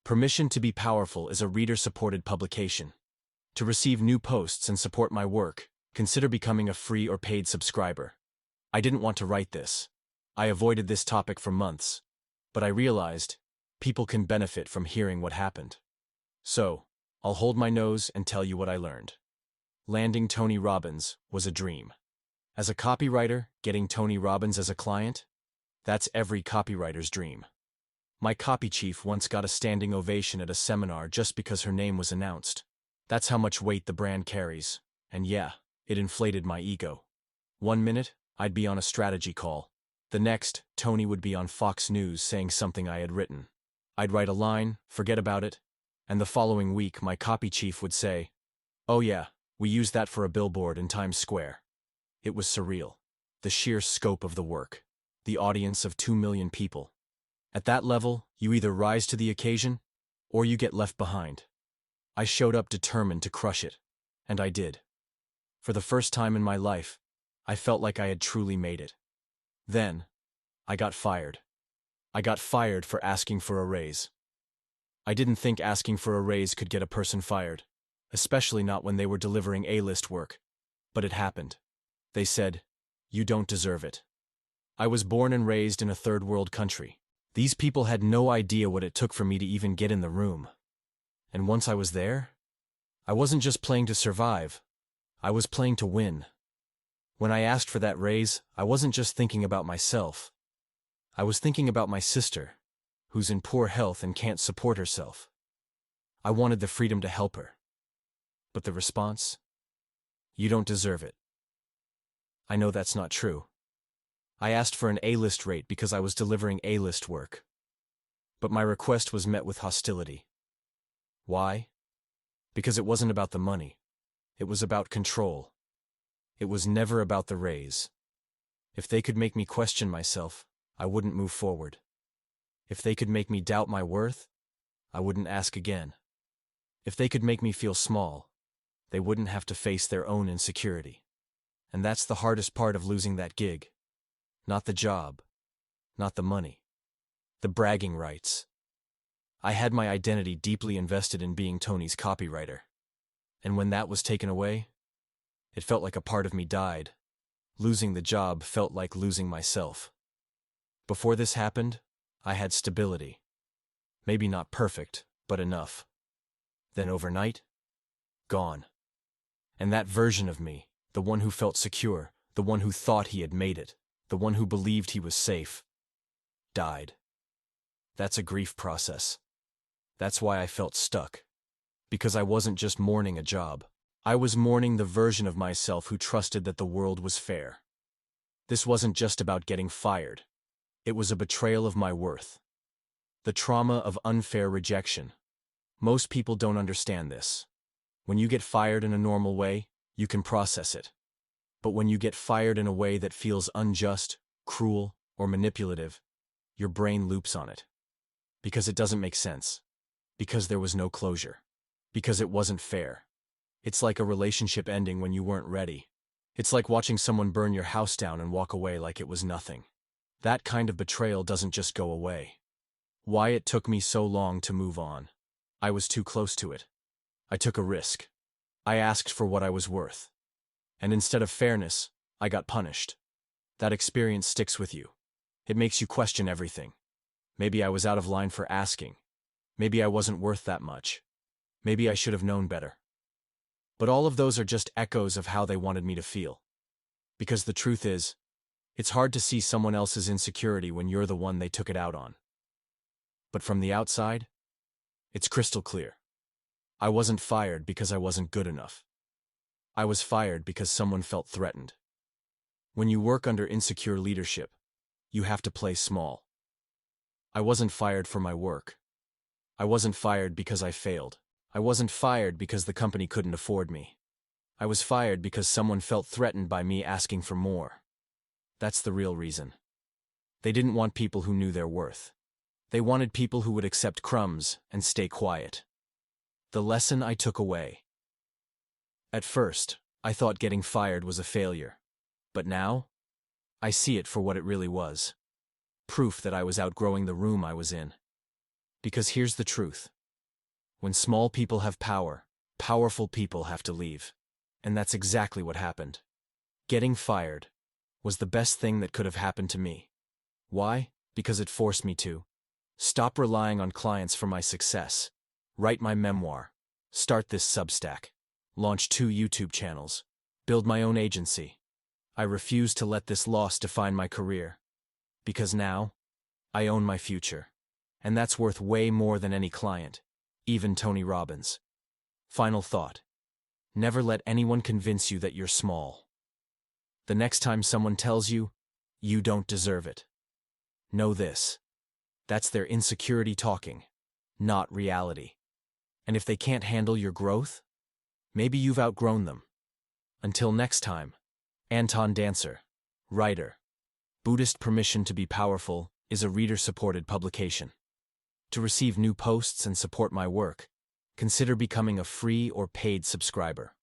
Permission to be Powerful is a reader-supported publication. To receive new posts and support my work, consider becoming a free or paid subscriber. I didn't want to write this. I avoided this topic for months, but I realized people can benefit from hearing what happened. So, I'll hold my nose and tell you what I learned. Landing Tony Robbins was a dream. As a copywriter, getting Tony Robbins as a client? That's every copywriter's dream. My copy chief once got a standing ovation at a seminar just because her name was announced. That's how much weight the brand carries, and yeah, it inflated my ego. 1 minute, I'd be on a strategy call. The next, Tony would be on Fox News saying something I had written. I'd write a line, forget about it, and the following week my copy chief would say, "Oh yeah, we used that for a billboard in Times Square." It was surreal. The sheer scope of the work. The audience of 2 million people. At that level, you either rise to the occasion, or you get left behind. I showed up determined to crush it, and I did. For the first time in my life, I felt like I had truly made it. Then, I got fired. I got fired for asking for a raise. I didn't think asking for a raise could get a person fired, especially not when they were delivering A-list work. But it happened. They said, "You don't deserve it." I was born and raised in a third-world country. These people had no idea what it took for me to even get in the room. And once I was there, I wasn't just playing to survive, I was playing to win. When I asked for that raise, I wasn't just thinking about myself. I was thinking about my sister, who's in poor health and can't support herself. I wanted the freedom to help her. But the response? "You don't deserve it." I know that's not true. I asked for an A-list rate because I was delivering A-list work. But my request was met with hostility. Why? Because it wasn't about the money. It was about control. It was never about the raise. If they could make me question myself, I wouldn't move forward. If they could make me doubt my worth, I wouldn't ask again. If they could make me feel small, they wouldn't have to face their own insecurity. And that's the hardest part of losing that gig. Not the job. Not the money. The bragging rights. I had my identity deeply invested in being Tony's copywriter. And when that was taken away, it felt like a part of me died. Losing the job felt like losing myself. Before this happened, I had stability. Maybe not perfect, but enough. Then overnight, gone. And that version of me, the one who felt secure, the one who thought he had made it, the one who believed he was safe, died. That's a grief process. That's why I felt stuck. Because I wasn't just mourning a job. I was mourning the version of myself who trusted that the world was fair. This wasn't just about getting fired. It was a betrayal of my worth. The trauma of unfair rejection. Most people don't understand this. When you get fired in a normal way, you can process it. But when you get fired in a way that feels unjust, cruel, or manipulative, your brain loops on it. Because it doesn't make sense. Because there was no closure. Because it wasn't fair. It's like a relationship ending when you weren't ready. It's like watching someone burn your house down and walk away like it was nothing. That kind of betrayal doesn't just go away. Why it took me so long to move on. I was too close to it. I took a risk. I asked for what I was worth. And instead of fairness, I got punished. That experience sticks with you. It makes you question everything. Maybe I was out of line for asking. Maybe I wasn't worth that much. Maybe I should have known better. But all of those are just echoes of how they wanted me to feel. Because the truth is, it's hard to see someone else's insecurity when you're the one they took it out on. But from the outside, it's crystal clear. I wasn't fired because I wasn't good enough. I was fired because someone felt threatened. When you work under insecure leadership, you have to play small. I wasn't fired for my work. I wasn't fired because I failed. I wasn't fired because the company couldn't afford me. I was fired because someone felt threatened by me asking for more. That's the real reason. They didn't want people who knew their worth. They wanted people who would accept crumbs and stay quiet. The lesson I took away. At first, I thought getting fired was a failure. But now, I see it for what it really was. Proof that I was outgrowing the room I was in. Because here's the truth. When small people have power, powerful people have to leave. And that's exactly what happened. Getting fired was the best thing that could have happened to me. Why? Because it forced me to stop relying on clients for my success, write my memoir, start this Substack, launch 2 YouTube channels, build my own agency. I refuse to let this loss define my career. Because now, I own my future. And that's worth way more than any client, even Tony Robbins. Final thought. Never let anyone convince you that you're small. The next time someone tells you, you don't deserve it, know this. That's their insecurity talking, not reality. And if they can't handle your growth, maybe you've outgrown them. Until next time, Anton Dancer, writer. Buddhist Permission to be Powerful is a reader-supported publication. To receive new posts and support my work, consider becoming a free or paid subscriber.